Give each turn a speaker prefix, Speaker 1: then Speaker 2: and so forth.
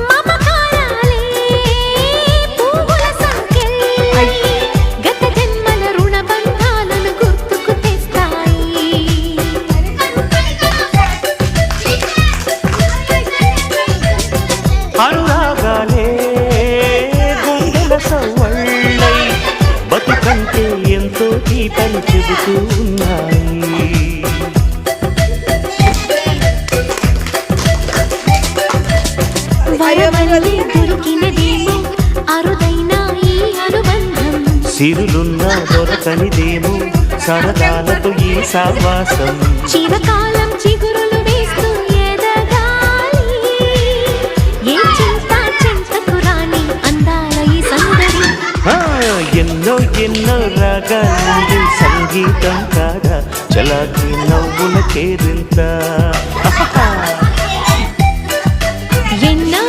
Speaker 1: మమకారాలే పువ్వుల సంకెళ్ళై గత జన్మల రుణ బంధాలను గుర్తుకు తెస్తాయి.
Speaker 2: అనురాగాలే గుండెల సవ్వళ్ళై బతుకంటే ఎంతో తీపని చెబుతూ ఉన్నాయి.
Speaker 1: వరవల్లి దొరికినదేమో అరుదైన ఈ అనుబంధం,
Speaker 2: సిరులున్న దొరకనిదేమో సరదాలతో ఈ సావాసం.
Speaker 1: చిరకాలం చిగురులు వేస్తూ ఎదగాలి, ఏ చింత చింతకు రాని అందాల ఈ సందడి.
Speaker 2: ఎన్నో ఎన్నో రాగాలుంది సంగీతం కాదా చలాకి నవ్వుల కేరింత.